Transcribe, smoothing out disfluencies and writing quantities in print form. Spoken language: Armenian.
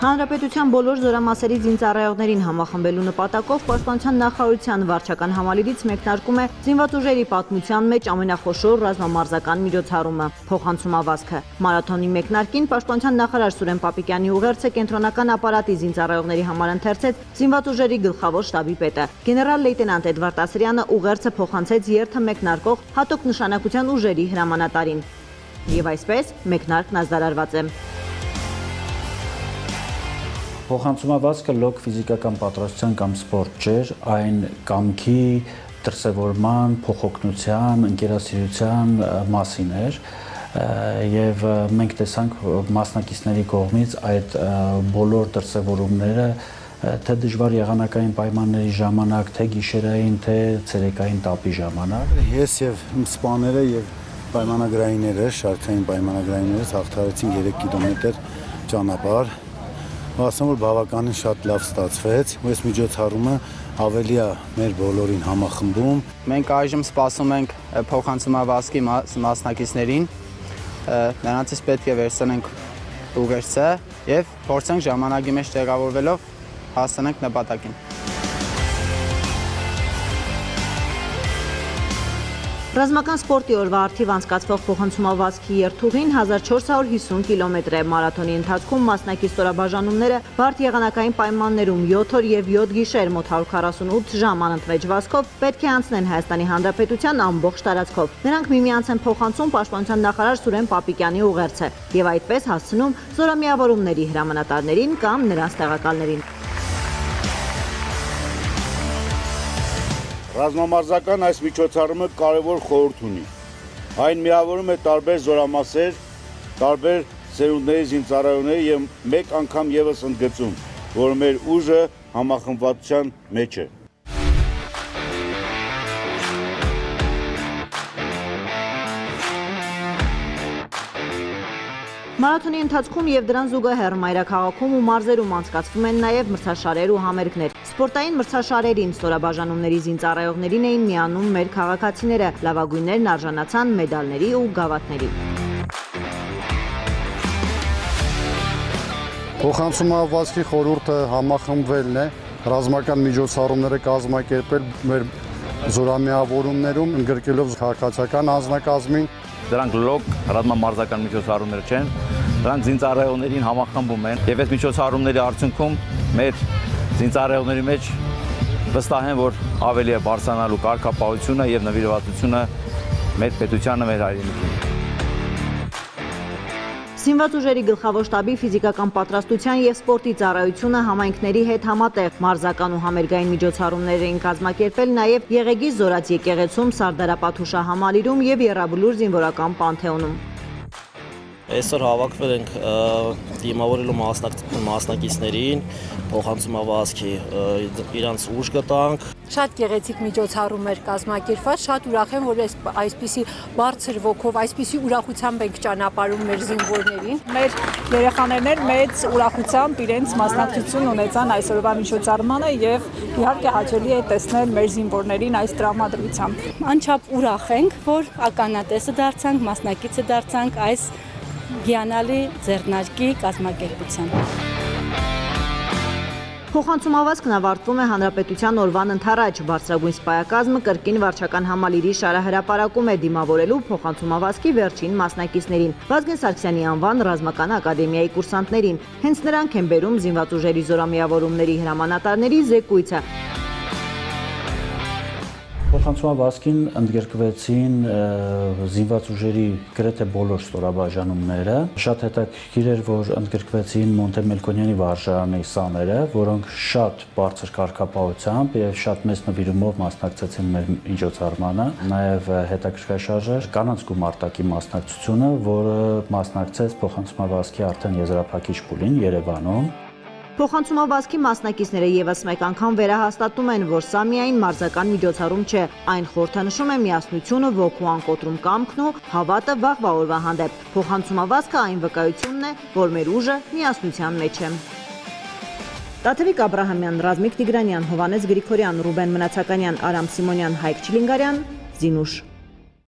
Հանրապետության բոլոր զորամասերի զինծառայողներին համախմբելու նպատակով Պաշտպանության նախարարության վարչական համալիրից մեկնարկում է զինված ուժերի պատմության մեջ ամենախոշոր ռազմամարզական միջոցառումը՝ փոխանցումավազքը։ Մարաթոնի մեկնարկին Պաշտպանության նախարար Սուրեն Պապիկյանի ուղերձը կենտրոնական ապարատի զինծառայողների համար ընթերցեց զինված ուժերի գլխավոր շտաբի պետը։ Գեներալ լեյտենանտ Էդվարդ Ասրյանը ուղերձը փոխանցեց երթը մեկնարկող հատուկ նշանակության ուժերի հրամանատարին։ Եվ այսպես մեկնարկն ազդարարված է։ Փոխանցումավազքը լոկ ֆիզիկական պատրաստության կամ սպորտ չէր, այն կամքի, դրսևորման, փոխօգնության, ընկերասիրության մասին էր, եւ մենք տեսանք մասնակիցների կողմից այդ բոլոր դրսևորումները թե դժվար եղանակային պայմանների ժամանակ, թե գիշերային, թե ցերեկային տապի ժամանակ։ Ես եւ իմ սպաները եւ պայմանագրայինները, շարքային պայմանագրայինները հաղթարեցին 3 կիլոմետր ճանապարհ։ Ասեմ, որ բավականին շատ լավ ստացվեց, ու այս միջոցառումը ավելի է մեր բոլորին համախմբում։ Մենք այժմ սպասում ենք փոխանցումավազքի մասնակիցներին, նրանցից պետք է վերցնենք ուղերձը եւ փորձենք ժամանակի մեջ տեղավորվելով հասնենք նպատակին։ Ռազմական սպորտի օրվա առթիվ անցկացվող փոխանցումավազքի երթուղին 1450 կիլոմետր է։ Մարաթոնի ընթացքում մասնակից ստորաբաժանումները բարդ եղանակային պայմաններում 7 օր եւ 7 գիշեր մոտ 148 ժամ անընդմեջ վազքով պետք է անցնեն Հայաստանի Հանրապետության ամբողջ տարածքով։ Նրանք միմյանց են փոխանցում Պաշտպանության նախարար Սուրեն Պապիկյանի ուղերձը եւ այդպես հասցնում զորամիավորումների հրամանատարներին կամ նրանց տեղակալներին։ Ռազմամարզական այս միջոցառումը կարևոր խորհուրդ ունի։ Այն միավորում է տարբեր զորամասեր, տարբեր սերունդների զինծառայողների եւ մեկ անգամ եւս ընդգծում, որ մեր ուժը համախմբվածության մեջ է։ Մարաթոնի ընթացքում եւ դրան զուգահեռ մայրաքաղաքում ու մարզերում անցկացվում են նաեւ մրցաշարեր ու համերգներ։ Սպորտային մրցաշարերին ստորաբաժանումների զինծառայողներին էին միանում մեր քաղաքացիները, լավագույններն արժանացան մեդալների ու գավաթների։ Փոխանցումավազքի խորհուրդը համախմբվելն է, ռազմական միջոցառումները կազմակերպել մեր զորամիավորումներում, ընդգրկելով քաղաքացիական անձնակազմին։ Դրանք լոկ ռազմամարզական միջոցառումներ չեն, դրանք զինծառայողներին համախմբում են եւ այս միջոցառումների արդյունքում մեր զինծառայողների մեջ վստահ են, որ ավելի է բարձրանալու կարգապահությունը եւ նվիրվածությունը մեր պետությանը, մեր հայրենիքին։ Զինված ուժերի գլխավոր շտաբի ֆիզիկական պատրաստության եւ սպորտի ծառայությունը համայնքների հետ համատեղ մարզական ու համերգային միջոցառումներ էին կազմակերպել նաեւ Եղեգի Զորաց եկեղեցում, Սարդարապատ համալիրում եւ Եռաբլուր զինվորական պանթեոնում։ Այսօր հավաքվել ենք դիմավորելու մասնակիցներին, փոխանցումավազքի իրանց ուժ գտանք։ Շատ գեղեցիկ միջոցառում էր կազմակերպված, շատ ուրախ եմ, որ այսպիսի բարձր ոգով, այսպիսի ուրախությամբ ենք ճանապարհում մեր զինվորներին։ Մեր երեխաներն մեծ ուրախությամբ իրենց մասնակցություն ունեցան այսօրվա միջոցառմանը եւ իհարկե հաճելի է տեսնել մեր զինվորներին այս տրամադրությամբ։ Անչափ ուրախ ենք, որ ականատեսը դարձանք, մասնակիցը դարձանք այս հիանալի ձեռնարկի կազմակերպության։ Փոխանցումավազքն ավարտվում է Հանրապետության օրվան ընդառաջ։ Բարձրագույն սպայակազմը կրկին վարչական համալիրի շարահրապարակում է դիմավորելու փոխանցումավազքի վերջին մասնակիցներին՝ Վազգեն Սարգսյանի անվան ռազմական ակադեմիայի կուրսանտներին։ Հենց նրանք են բերում զինված ուժերի զորամիավորումների հրամանատարների զեկույցը։ Փոխանցումավազքին ընդգրկվեցին զինված ուժերի գրեթե բոլոր ստորաբաժանումները։ Շատ հետաքրքիր էր, որ ընդգրկվեցին Մոնտեմելկոնյանի վարժարանի սաները, որոնք շատ բարձր կարգապահությամբ եւ շատ մեծ նվիրումով մասնակցեցին մեր միջոցառմանը։ Նաեւ հետաքրքրաշարժ էր կանանց գումարտակի մասնակցությունը, որը մասնակցեց փոխանցումավազքի արդեն եզրափակիչ փուլին Երևանում։ Փոխանցումավազքի մասնակիցները եւս մեկ անգամ վերահաստատում են, որ սա միայն մարզական միջոցառում չէ, այն խորհրդանշում է միասնությունը, ոգու անկոտրում կամքն ու հավատը վաղվա օրվա հանդեպ։ Փոխանցումավազքը այն վկայությունն է, որ մեր ուժը միասնության մեջ է։ Տաթևիկ Աբրահամյան, Ռազմիկ Տիգրանյան, Հովանես Գրիգորյան, Ռուբեն Մնացականյան, Արամ Սիմոնյան, Հայկ Չիլինգարյան, Զինուշ։